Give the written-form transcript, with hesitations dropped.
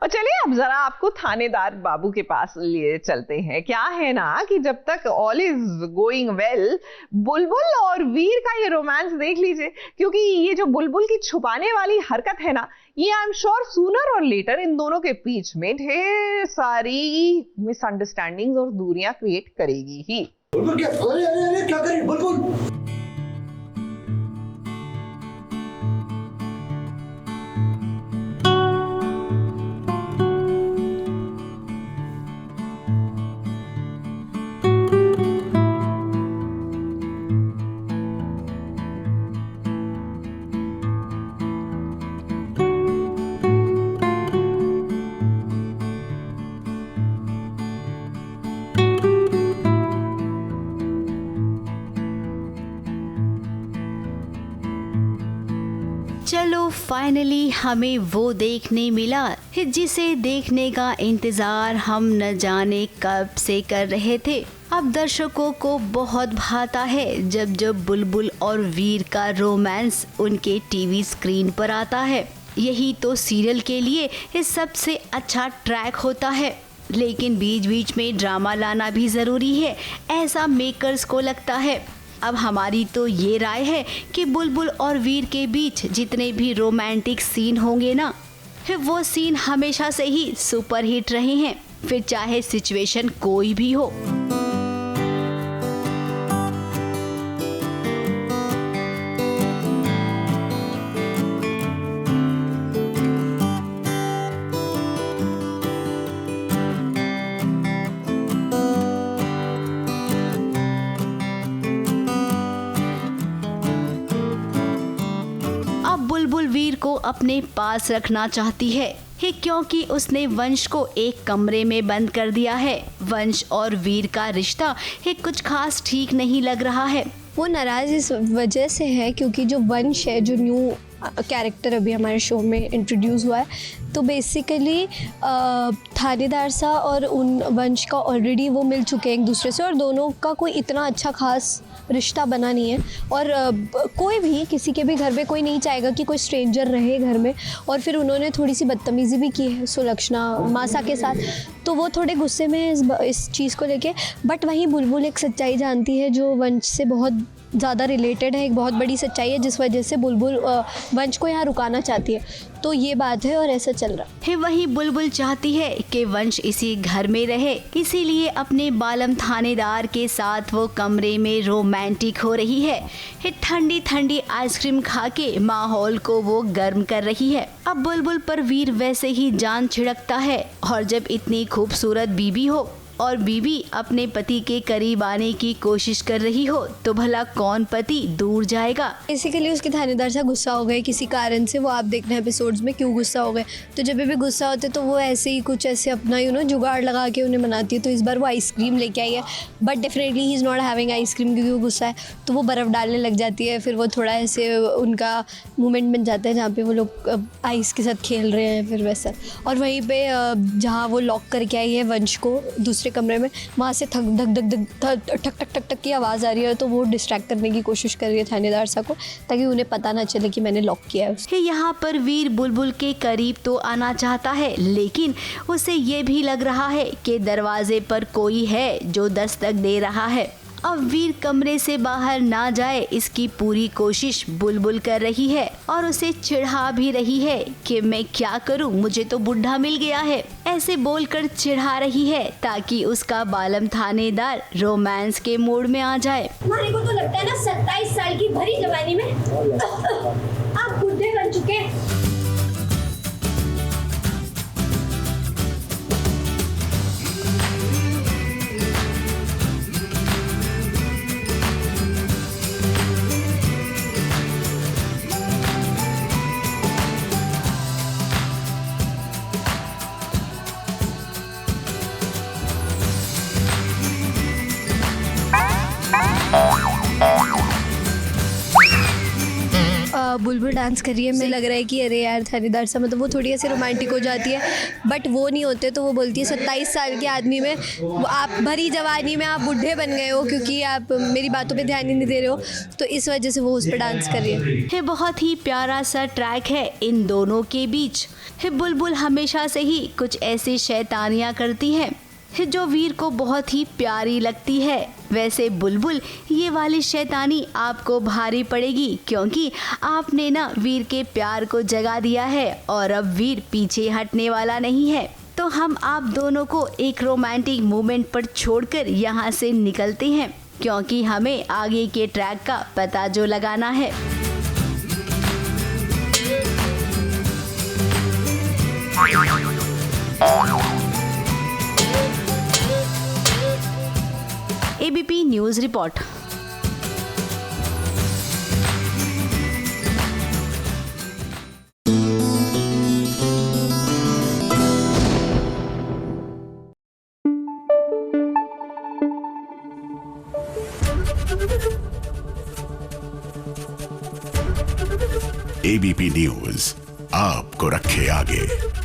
और चलिए अब जरा आपको थानेदार बाबू के पास लिए चलते हैं। क्या है ना कि जब तक ऑल इज गोइंग वेल, बुलबुल और वीर का ये रोमांस देख लीजिए, क्योंकि ये जो बुलबुल की छुपाने वाली हरकत है ना, ये आई एम श्योर सूनर और लेटर इन दोनों के बीच में ढेर सारी मिसअंडरस्टैंडिंग्स और दूरियां क्रिएट करेगी ही। बुलबुल क्या क्या कर रही है बुलबुल? चलो फाइनली हमें वो देखने मिला जिसे देखने का इंतजार हम न जाने कब से कर रहे थे। अब दर्शकों को बहुत भाता है जब जब बुलबुल और वीर का रोमांस उनके टीवी स्क्रीन पर आता है। यही तो सीरियल के लिए सबसे अच्छा ट्रैक होता है, लेकिन बीच बीच में ड्रामा लाना भी ज़रूरी है, ऐसा मेकर्स को लगता है। अब हमारी तो ये राय है कि बुलबुल और वीर के बीच जितने भी रोमांटिक सीन होंगे ना, वो सीन हमेशा से ही सुपरहिट रहे हैं, फिर चाहे सिचुएशन कोई भी हो। बुलबुल वीर को अपने पास रखना चाहती है क्योंकि उसने वंश को एक कमरे में बंद कर दिया है। वंश और वीर का रिश्ता कुछ खास ठीक नहीं लग रहा है। वो नाराज़ इस वजह से है क्योंकि जो वंश है, जो न्यू कैरेक्टर अभी हमारे शो में इंट्रोड्यूस हुआ है, तो बेसिकली थानेदार सा और उन वंश का ऑलरेडी वो मिल चुके हैं एक दूसरे से, और दोनों का कोई इतना अच्छा खास रिश्ता बना नहीं है। और कोई भी किसी के भी घर में कोई नहीं चाहेगा कि कोई स्ट्रेंजर रहे घर में। और फिर उन्होंने थोड़ी सी बदतमीज़ी भी की है सुलक्षणा मासा के साथ, तो वो थोड़े गुस्से में है इस चीज़ को लेके। बट वहीं बुलबुल एक सच्चाई जानती है जो वंश से बहुत ज़्यादा रिलेटेड है, एक बहुत बड़ी सच्चाई है, जिस वजह से बुलबुल वंश को यहाँ रुकाना चाहती है। तो ये बात है और ऐसा चल रहा है। वहीं बुलबुल चाहती है कि वंश इसी घर में रहे, इसीलिए अपने बालम थानेदार के साथ वो कमरे में रोमांटिक हो रही है। ठंडी ठंडी आइसक्रीम खा के माहौल को वो गर्म कर रही है। अब बुलबुल पर वीर वैसे ही जान छिड़कता है, और जब इतनी खूबसूरत बीबी हो और बीबी अपने पति के करीब आने की कोशिश कर रही हो, तो भला कौन पति दूर जाएगा। बेसिकली उसके थानेदार से गुस्सा हो गए किसी कारण से, वो आप देखना एपिसोड्स में क्यों गुस्सा हो गए। तो जब भी गुस्सा होते तो वो ऐसे ही कुछ ऐसे अपना जुगाड़ लगा के उन्हें मनाती है। तो इस बार वो आइसक्रीम लेके आई है, but definitely he is not having ice cream क्योंकि वो गुस्सा है। तो वो बर्फ़ डालने लग जाती है, फिर वो थोड़ा ऐसे उनका मूवमेंट बन जाता है जहाँ पे वो लोग आइस के साथ खेल रहे हैं, फिर वैसा। और वहीं पे जहाँ वो लॉक करके आई है वंश को दूसरे कमरे में, वहाँ से ठक धक धक धक ठक ठक ठक ठक की आवाज़ आ रही है। तो वो डिस्ट्रैक्ट करने की कोशिश कर रही है थानेदार सा को, ताकि उन्हें पता ना चले कि मैंने लॉक किया है उसे। यहाँ पर वीर बुलबुल के करीब तो आना चाहता है, लेकिन उसे ये भी लग रहा है कि दरवाजे पर कोई है जो दस्तक दे रहा है। अब वीर कमरे से बाहर ना जाए इसकी पूरी कोशिश बुलबुल कर रही है, और उसे चिढ़ा भी रही है कि मैं क्या करूं, मुझे तो बुढ़ा मिल गया है, ऐसे बोलकर चिढ़ा रही है ताकि उसका बालम थानेदार रोमांस के मूड में आ जाए। तुम्हारे को तो लगता है ना 27 साल की भरी जवानी में आप बुढ़े बन चुके हैं। बुलबुल डांस कर रही है, मुझे लग रहा है कि अरे यार थानेदार साहब, मतलब वो थोड़ी ऐसे रोमांटिक हो जाती है, बट वो नहीं होते। तो वो बोलती है 27 साल के आदमी में आप भरी जवानी में आप बूढ़े बन गए हो क्योंकि आप मेरी बातों पे ध्यान ही नहीं दे रहे हो, तो इस वजह से वो उस पर डांस कर रही है। बहुत ही प्यारा सा ट्रैक है इन दोनों के बीच। बुलबुल हमेशा से ही कुछ ऐसी शैतानियाँ करती है जो वीर को बहुत ही प्यारी लगती है। वैसे बुलबुल, ये वाली शैतानी आपको भारी पड़ेगी क्योंकि आपने ना वीर के प्यार को जगा दिया है और अब वीर पीछे हटने वाला नहीं है। तो हम आप दोनों को एक रोमांटिक मोमेंट पर छोड़कर यहाँ से निकलते हैं क्योंकि हमें आगे के ट्रैक का पता जो लगाना है। ABP news report. ABP news आपको रखे आगे।